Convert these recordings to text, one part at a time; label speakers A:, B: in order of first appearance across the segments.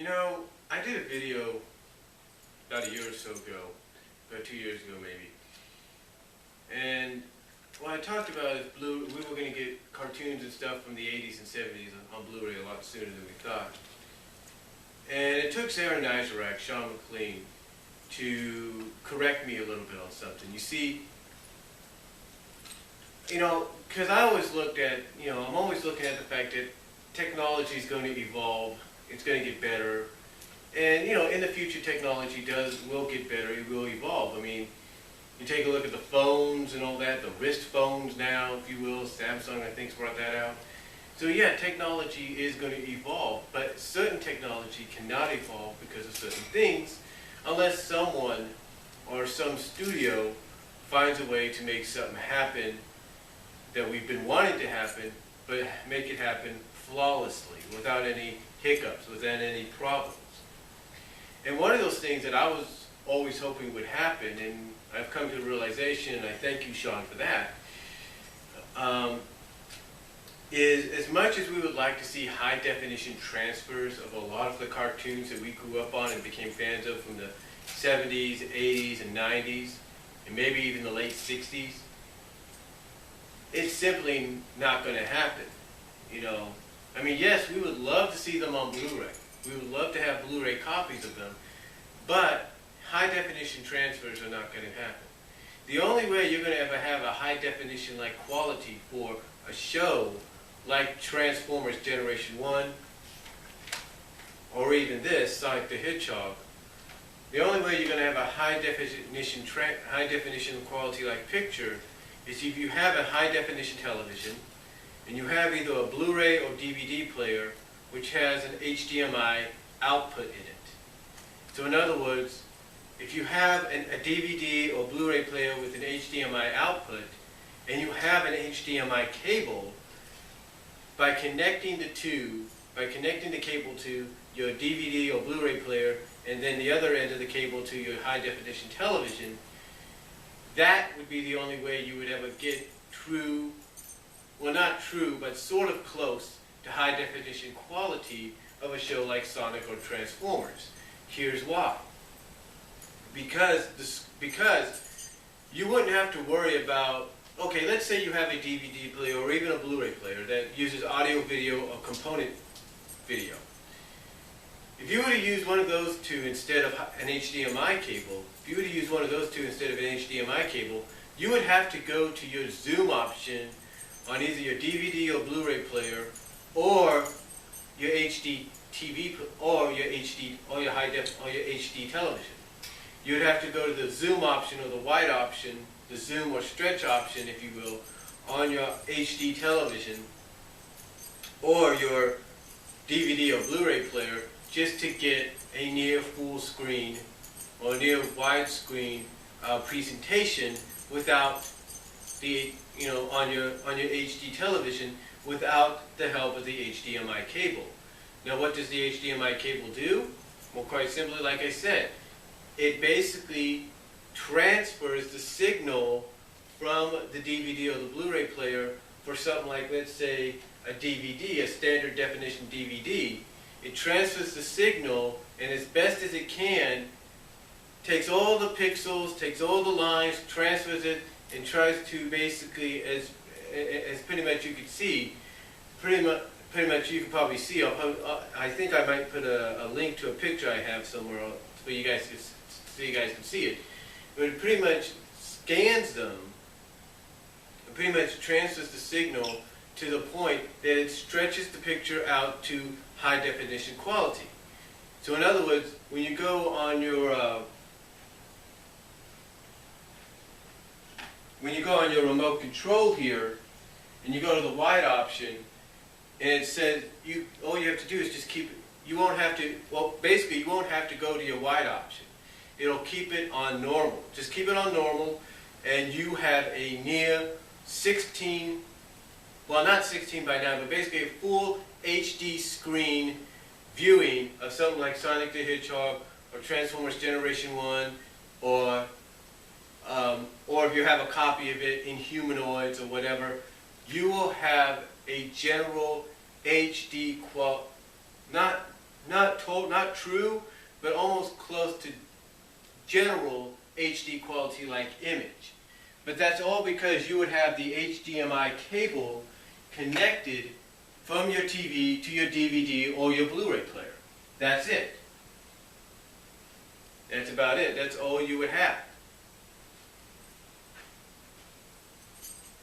A: You know, I did a video about a year or so ago, about 2 years ago maybe, and what I talked about is we were going to get cartoons and stuff from the 80s and 70s on Blu-ray a lot sooner than we thought. And it took Sarah Nizerak, Sean McLean, to correct me a little bit on something. You see, because I always looked at, I'm always looking at the fact that technology is going to evolve, it's going to get better, and in the future technology will get better, it will evolve. I mean, you take a look at the phones and all that, the wrist phones now, if you will, Samsung I think's brought that out. So yeah, technology is going to evolve, but certain technology cannot evolve because of certain things unless someone or some studio finds a way to make something happen that we've been wanting to happen, but make it happen flawlessly, without any hiccups, without any problems. And one of those things that I was always hoping would happen, and I've come to the realization, and I thank you, Sean, for that, is as much as we would like to see high-definition transfers of a lot of the cartoons that we grew up on and became fans of from the 70s, 80s, and 90s, and maybe even the late 60s, it's simply not going to happen. I mean, yes, we would love to see them on Blu-ray. We would love to have Blu-ray copies of them, but high-definition transfers are not going to happen. The only way you're going to ever have a high-definition like quality for a show like Transformers Generation 1, or even this, Sonic the Hedgehog, the only way you're going to have a high-definition quality like picture is if you have a high-definition television, and you have either a Blu-ray or DVD player which has an HDMI output in it. So in other words, if you have a DVD or Blu-ray player with an HDMI output, and you have an HDMI cable, by connecting the cable to your DVD or Blu-ray player, and then the other end of the cable to your high-definition television, that would be the only way you would ever get true, well, not true, but sort of close to high-definition quality of a show like Sonic or Transformers. Here's why. Because you wouldn't have to worry about, okay, let's say you have a DVD player or even a Blu-ray player that uses audio, video, or component video. If you were to use one of those two instead of an HDMI cable, you would have to go to your zoom option on either your DVD or Blu-ray player, or your HD TV, or your HD, or your high def, or your HD television. You would have to go to the zoom option or the wide option, the zoom or stretch option, if you will, on your HD television or your DVD or Blu-ray player, just to get a near full screen or near widescreen presentation without the on your HD television, without the help of the HDMI cable. Now, what does the HDMI cable do? Well, quite simply, like I said, it basically transfers the signal from the DVD or the Blu-ray player for something like, let's say, a DVD, a standard definition DVD. It transfers the signal, and as best as it can, takes all the pixels, takes all the lines, transfers it, and tries to basically, as pretty much you could see, pretty much you can probably see. I think I might put a link to a picture I have somewhere so you guys can see it. But it pretty much scans them, and pretty much transfers the signal to the point that it stretches the picture out to high definition quality. So in other words, when you go on your remote control here, and you go to the wide option, and it says all you have to do is just keep it. You won't have to. Well, basically, you won't have to go to your wide option. It'll keep it on normal. Just keep it on normal, and you have a near 16. Well, not 16 by 9, but basically a full HD screen viewing of something like Sonic the Hedgehog or Transformers Generation 1, or if you have a copy of it in Humanoids or whatever, you will have a general HD not not true, but almost close to general HD quality like image. But that's all because you would have the HDMI cable connected from your TV to your DVD or your Blu-ray player. That's it. That's about it. That's all you would have.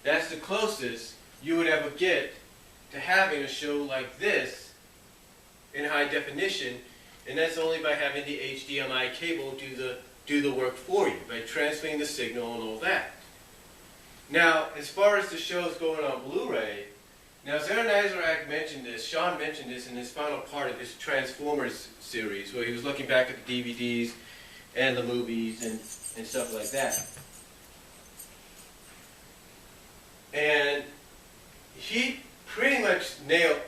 A: That's the closest you would ever get to having a show like this in high definition, and that's only by having the HDMI cable do the work for you, by transmitting the signal and all that. Now, as far as the shows going on Blu-ray, now Zara Nazarak mentioned this, Sean mentioned this in his final part of his Transformers series, where he was looking back at the DVDs and the movies and stuff like that. And he pretty much nailed,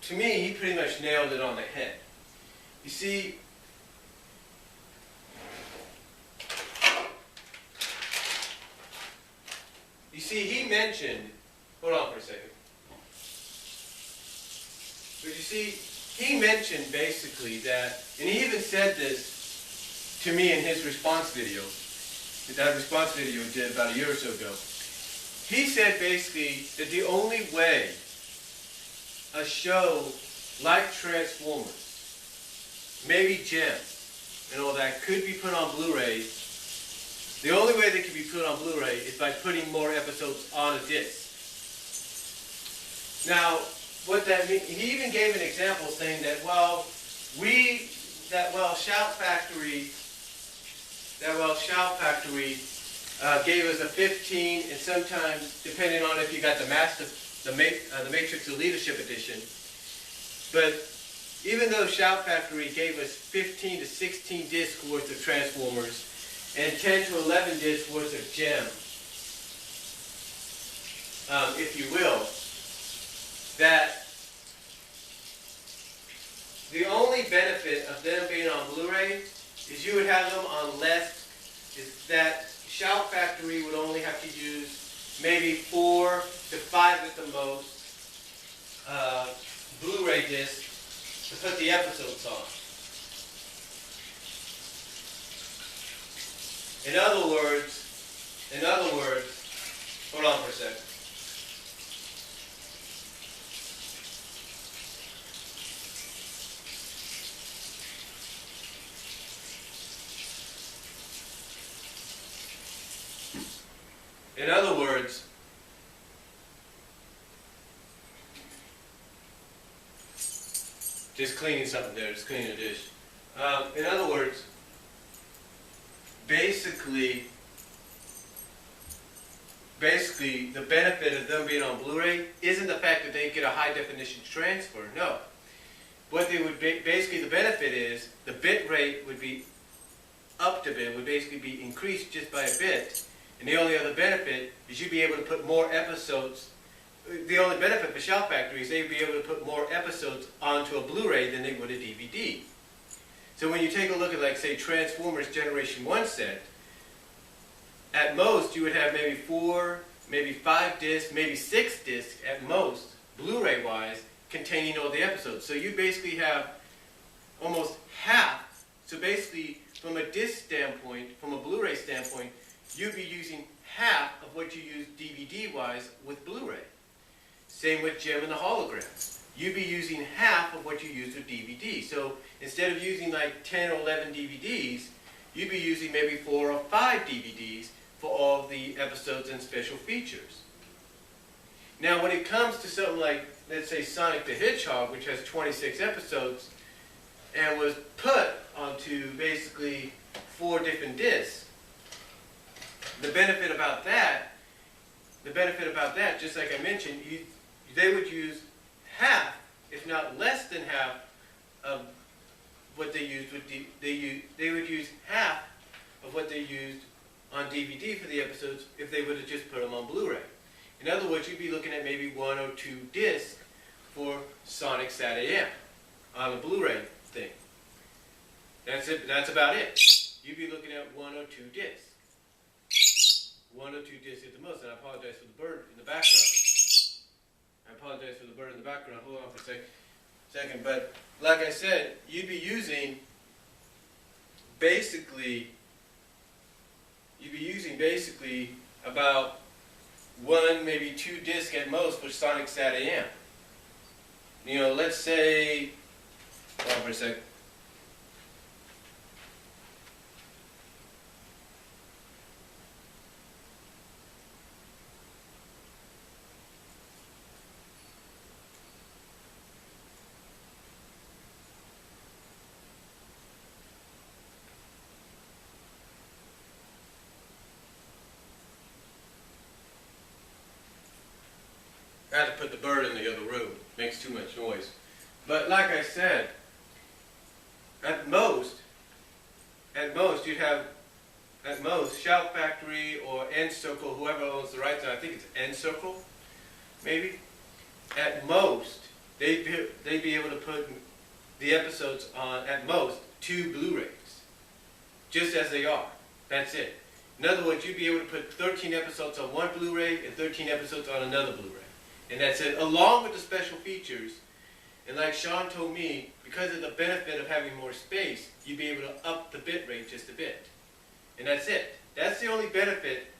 A: to me, he pretty much nailed it on the head. You see, he mentioned, hold on for a second. But you see, he mentioned basically that, and he even said this to me in his response video, that response video he did about a year or so ago. He said basically that the only way a show like Transformers, maybe Gem, and all that could be put on Blu-ray, the only way they could be put on Blu-ray is by putting more episodes on a disc. Now, what that means, he even gave an example saying that, Shout Factory gave us a 15, and sometimes, depending on if you got the Matrix the Leadership Edition, but even though Shout Factory gave us 15 to 16 discs worth of Transformers and 10 to 11 discs worth of Gem, if you will, that the only benefit of them being on Blu-ray is you would have them on less, is that Shout Factory would only have to use maybe 4 to 5 at the most Blu-ray discs to put the episodes on. In other words, hold on for a second. In other words, just cleaning something there, just cleaning a dish. In other words, basically, the benefit of them being on Blu-ray isn't the fact that they get a high definition transfer. No. What they would basically, the benefit is the bit rate would be upped a bit, would basically be increased just by a bit. And the only other benefit is you'd be able to put more episodes. The only benefit for Shout Factory is they'd be able to put more episodes onto a Blu-ray than they would a DVD. So when you take a look at, like, say, Transformers Generation 1 set, at most you would have maybe 4, maybe 5 discs, maybe 6 discs at most, Blu-ray-wise, containing all the episodes. So you basically have almost half. So basically, from a disc standpoint, from a Blu-ray standpoint, you'd be using half of what you use DVD-wise with Blu-ray. Same with Gem and the holograms. You'd be using half of what you use with DVD. So instead of using like 10 or 11 DVDs, you'd be using maybe 4 or 5 DVDs for all the episodes and special features. Now when it comes to something like, let's say, Sonic the Hedgehog, which has 26 episodes, and was put onto basically 4 different discs, the benefit about that, just like I mentioned, they would use half, if not less than half, of what they used with they would use half of what they used on DVD for the episodes if they would have just put them on Blu-ray. In other words, you'd be looking at maybe 1 or 2 discs for Sonic Sat AM on a Blu-ray thing. That's it. That's about it. You'd be looking at 1 or 2 discs. 1 or 2 discs at the most, and I apologize for the bird in the background. Hold on for a second. second. But like I said, you'd be using basically about one, maybe two discs at most for Sonic Sat AM. You know, let's say, hold on for a second. I had to put the bird in the other room. Makes too much noise. But like I said, at most you'd have, at most, Shout Factory or N Circle, whoever owns the rights, I think it's N Circle, maybe. At most, they'd be able to put the episodes on, at most, 2 Blu-rays. Just as they are. That's it. In other words, you'd be able to put 13 episodes on one Blu-ray and 13 episodes on another Blu-ray. And that's it, along with the special features. And like Sean told me, because of the benefit of having more space, you'd be able to up the bit rate just a bit. And that's it. That's the only benefit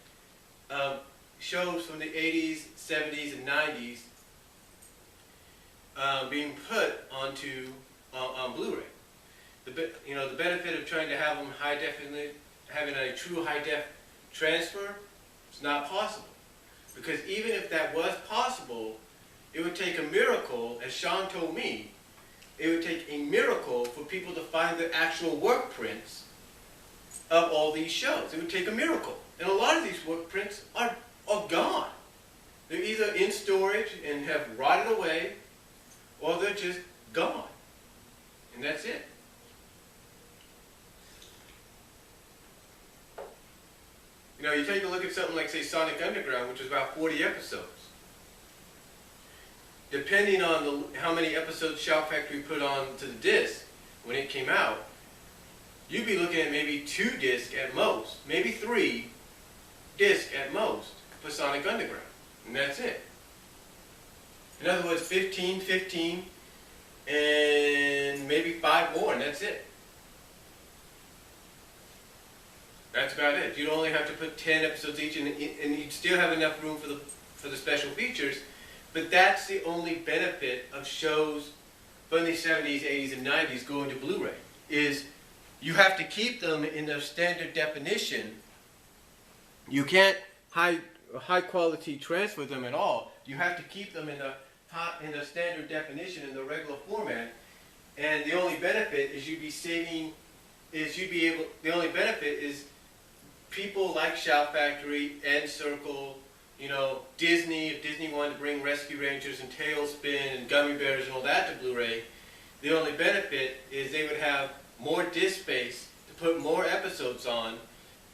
A: of shows from the 80s, 70s, and 90s being put onto on Blu-ray. The benefit of trying to have them high definition, having a true high def transfer, it's not possible. Because even if that was possible, it would take a miracle, as Sean told me, it would take a miracle for people to find the actual work prints of all these shows. It would take a miracle. And a lot of these work prints are gone. They're either in storage and have rotted away, or they're just gone. And that's it. You know, you take a look at something like, say, Sonic Underground, which was about 40 episodes. Depending on how many episodes Shout Factory put on to the disc when it came out, you'd be looking at maybe 2 discs at most, maybe 3 discs at most for Sonic Underground. And that's it. In other words, 15, and maybe 5 more, and that's it. That's about it. You'd only have to put 10 episodes each, and you'd still have enough room for the special features. But that's the only benefit of shows from the 70s, 80s, and 90s going to Blu-ray, is you have to keep them in their standard definition. You can't high quality transfer them at all. You have to keep them in the standard definition in the regular format. And the only benefit is the only benefit is people like Shout Factory, N Circle, you know, Disney, if Disney wanted to bring Rescue Rangers and Tailspin and Gummy Bears and all that to Blu-ray, the only benefit is they would have more disc space to put more episodes on,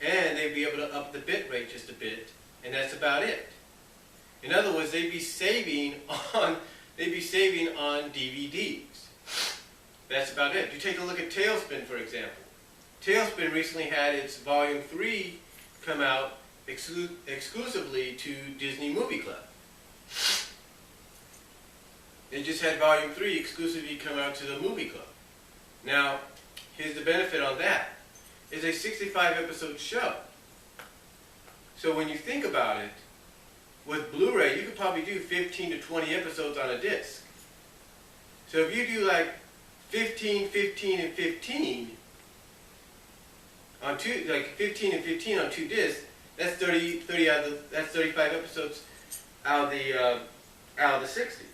A: and they'd be able to up the bit rate just a bit, and that's about it. In other words, they'd be saving on DVDs. That's about it. You take a look at Tailspin, for example. Tailspin recently had its Volume 3 come out exclusively to Disney Movie Club. They just had Volume 3 exclusively come out to the Movie Club. Now, here's the benefit on that. It's a 65 episode show. So when you think about it, with Blu-ray, you could probably do 15 to 20 episodes on a disc. So if you do like 15, 15, and 15 on 2 discs, that's 35 episodes out of the 60.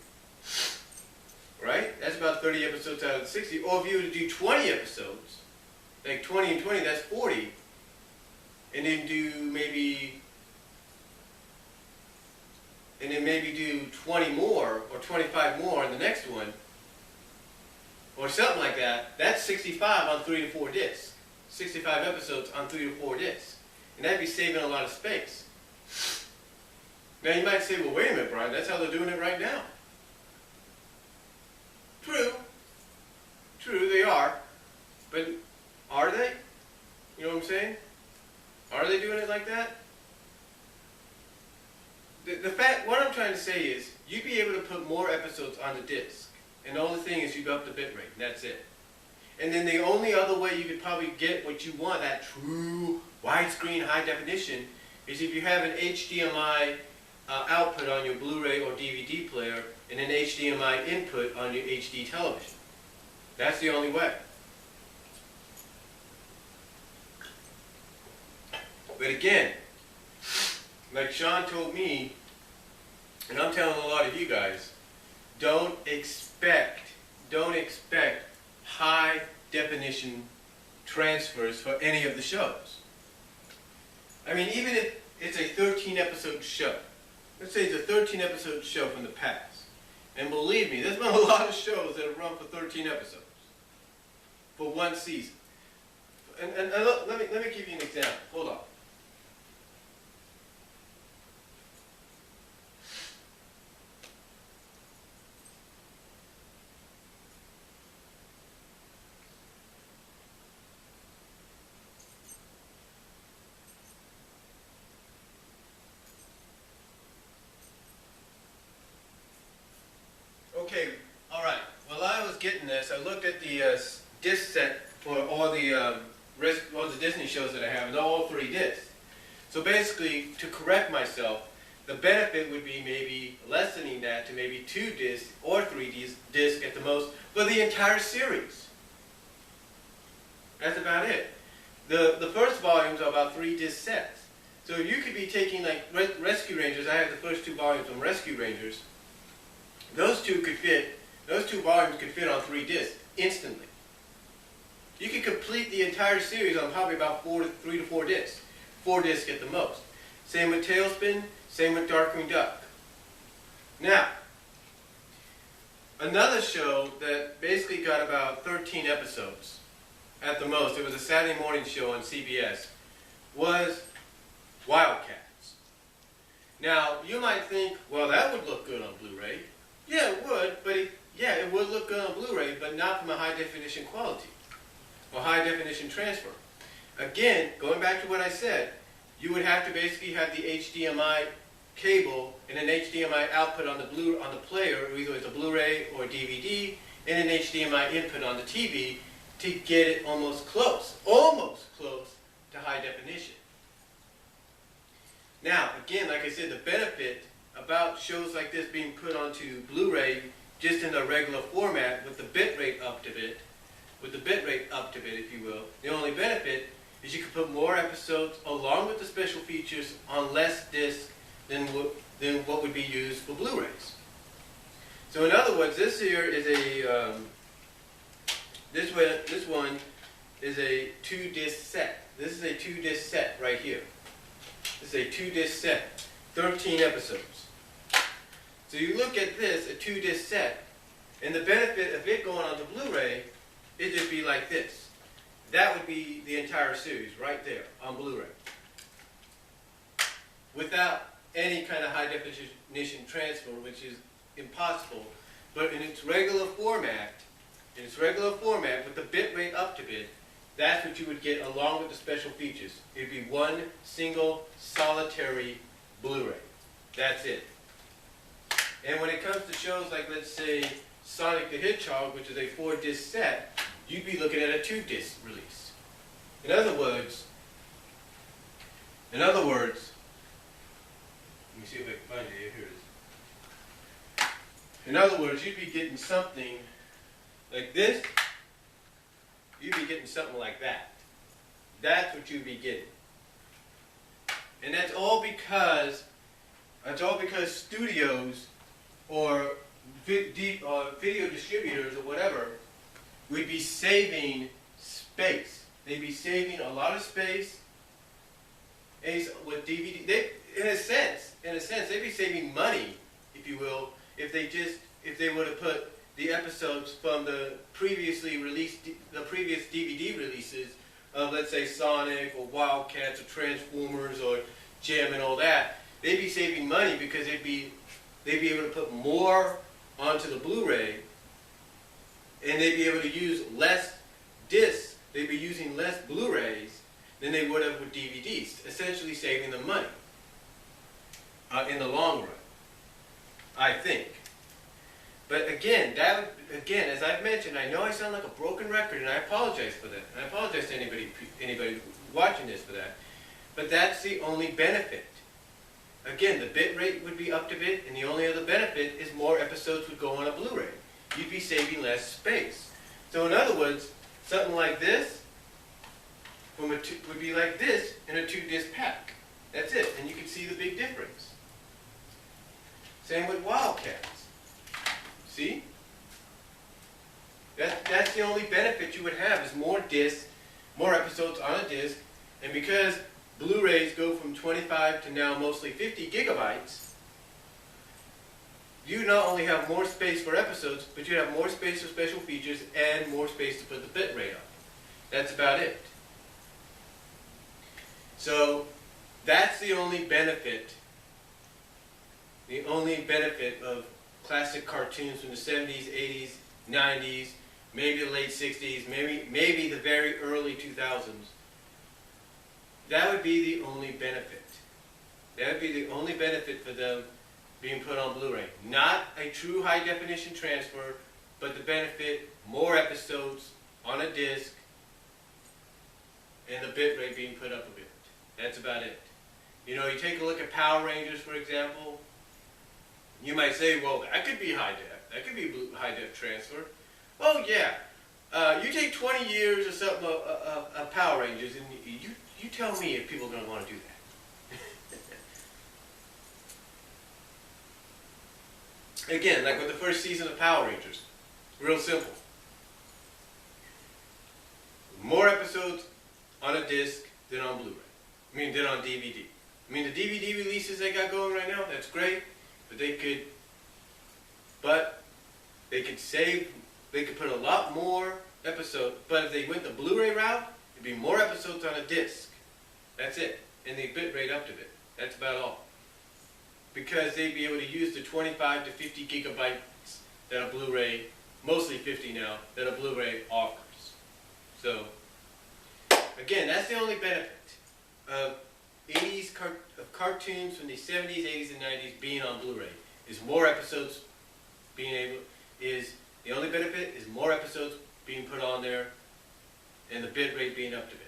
A: Right? That's about 30 episodes out of the 60. Or if you were to do 20 episodes, like 20 and 20, that's 40. And then maybe do 20 more or 25 more on the next one, or something like that. That's 65 on 3 to 4 discs. 65 episodes on 3 to 4 discs. And that'd be saving a lot of space. Now you might say, well, wait a minute, Brian, that's how they're doing it right now. True, they are. But are they? You know what I'm saying? Are they doing it like that? What I'm trying to say is, you'd be able to put more episodes on the disc. And the only thing is you go up the bit rate, and that's it. And then the only other way you could probably get what you want, that true widescreen high definition, is if you have an HDMI output on your Blu-ray or DVD player and an HDMI input on your HD television. That's the only way. But again, like Sean told me, and I'm telling a lot of you guys, don't expect high definition transfers for any of the shows. I mean, even if it's a 13 episode show, let's say it's a 13 episode show from the past, and believe me, there's been a lot of shows that have run for 13 episodes for one season. And look, let me give you an example. Hold on. Okay, all right. While I was getting this, I looked at the disc set for all the Disney shows that I have, and all 3 discs. So basically, to correct myself, the benefit would be maybe lessening that to maybe 2 discs or 3 discs at the most for the entire series. That's about it. The first volumes are about 3 disc sets. So you could be taking like Rescue Rangers. I have the first 2 volumes from Rescue Rangers. Those 2 volumes could fit on 3 discs instantly. You could complete the entire series on probably about 3 to 4 discs. 4 discs at the most. Same with Tailspin, same with Darkwing Duck. Now, another show that basically got about 13 episodes at the most, it was a Saturday morning show on CBS, was Wildcats. Now, you might think, well, that would look good on Blu-ray. Yeah, it would, but it would look good on Blu-ray, but not from a high-definition quality or high-definition transfer. Again, going back to what I said, you would have to basically have the HDMI cable and an HDMI output on the player, either it's a Blu-ray or a DVD, and an HDMI input on the TV to get it almost close to high definition. Now, again, like I said, the benefit about shows like this being put onto Blu-ray just in a regular format with the bit rate up to bit, if you will, the only benefit is you can put more episodes along with the special features on less discs than what would be used for Blu-rays. So in other words, this here is a this one is a 2-disc set. This is a 2-disc set right here. This is a 2-disc set, 13 episodes. So you look at this, a 2-disc set, and the benefit of it going onto Blu-ray, it'd just be like this. That would be the entire series right there on Blu-ray, without any kind of high definition transfer, which is impossible. But in its regular format, with the bit rate up to bit, that's what you would get along with the special features. It'd be one single solitary Blu-ray. That's it. And when it comes to shows like, let's say, Sonic the Hedgehog, which is a 4-disc set, you'd be looking at a 2-disc release. In other words, let me see if I can find it. Here it is. In other words, you'd be getting something like this. You'd be getting something like that. That's what you'd be getting. And that's all because studios or video distributors or whatever would be saving space. They'd be saving a lot of space with DVD. In a sense, they'd be saving money, if you will, if they would have put the episodes from the previous DVD releases of, let's say, Sonic or Wildcats or Transformers or Gem and all that. They'd be saving money because they'd be able to put more onto the Blu-ray, and they'd be able to use less discs. They'd be using less Blu-rays than they would have with DVDs, essentially saving them money in the long run, I think. But again, as I've mentioned, I know I sound like a broken record, and I apologize for that. And I apologize to anybody watching this for that. But that's the only benefit. Again, the bit rate would be up to bit, and the only other benefit is more episodes would go on a Blu-ray. You'd be saving less space. So in other words, something like this would be like this in a 2-disc pack. That's it, and you can see the big difference. Same with Wildcats. See? That's the only benefit you would have is more discs, more episodes on a disc, and because Blu-rays go from 25 to now mostly 50 gigabytes, you not only have more space for episodes, but you have more space for special features and more space to put the bit rate up. That's about it. So that's the only benefit of classic cartoons from the 70s, 80s, 90s, maybe the late 60s, maybe the very early 2000s. That would be the only benefit. That would be the only benefit for them being put on Blu-ray. Not a true high-definition transfer, but the benefit, more episodes on a disc, and the bit rate being put up a bit. That's about it. You know, you take a look at Power Rangers, for example. You might say, well, that could be high def. That could be high-def transfer. Oh, yeah. You take 20 years or something of Power Rangers, and you tell me if people are going to want to do that. Again, like with the first season of Power Rangers. Real simple. More episodes on a disc than on Blu-ray. Than on DVD. The DVD releases they got going right now, that's great. But they could put a lot more episodes. But if they went the Blu-ray route, it'd be more episodes on a disc. That's it. And the bit rate up to it. That's about all. Because they'd be able to use the 25 to 50 gigabytes that a Blu-ray, mostly 50 now, that a Blu-ray offers. So, again, that's the only benefit of cartoons from the 70s, 80s, and 90s being on Blu-ray. Is more episodes the only benefit is more episodes being put on there and the bit rate being up to bit.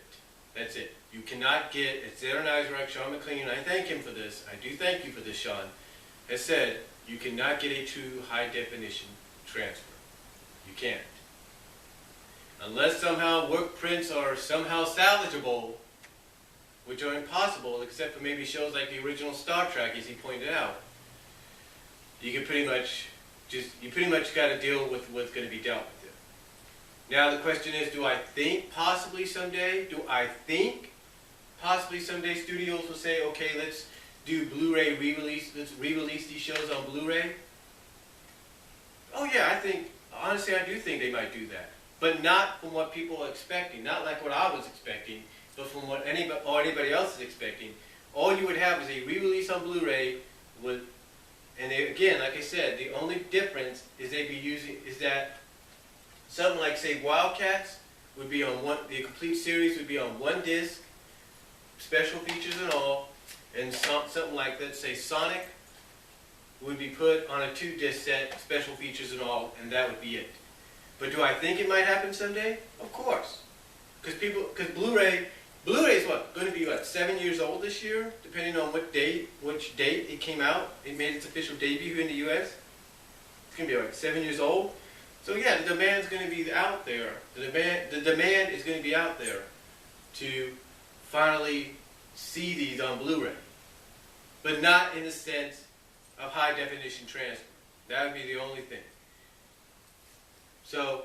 A: That's it. You cannot get, as Aaron Isaac, Sean McLean, and I thank him for this, I do thank you for this, Sean, has said, you cannot get a true high-definition transfer. You can't. Unless somehow work prints are somehow salvageable, which are impossible, except for maybe shows like the original Star Trek, as he pointed out. You pretty much got to deal with what's going to be dealt with it. Now the question is, do I think possibly someday studios will say, okay, let's do Blu-ray re-release, let's re-release these shows on Blu-ray? Oh yeah, honestly I do think they might do that. But not from what people are expecting, not like what I was expecting, but from what anybody else is expecting. All you would have is a re-release on Blu-ray and again, like I said, the only difference is that something like, say, Wildcats would be on the complete series would be on one disc, special features and all, and something like, let's say, Sonic would be put on a 2-disc set, special features and all, and that would be it. But do I think it might happen someday? Of course. Because Blu-ray is going to be 7 years old this year, depending on which date it came out. It made its official debut in the U.S. It's going to be 7 years old. So yeah, the demand's going to be out there. The demand is going to be out there to finally see these on Blu-ray, but not in the sense of high definition transfer. That would be the only thing. So,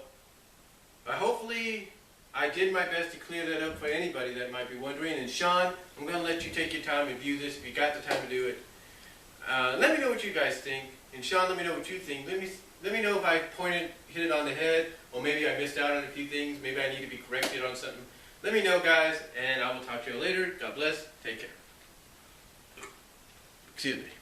A: hopefully I did my best to clear that up for anybody that might be wondering. And Sean, I'm going to let you take your time and view this if you got the time to do it. Let me know what you guys think. And Sean, let me know what you think. Let me know if I hit it on the head, or maybe I missed out on a few things. Maybe I need to be corrected on something. Let me know, guys, and I will talk to you later. God bless. Take care. Excuse me.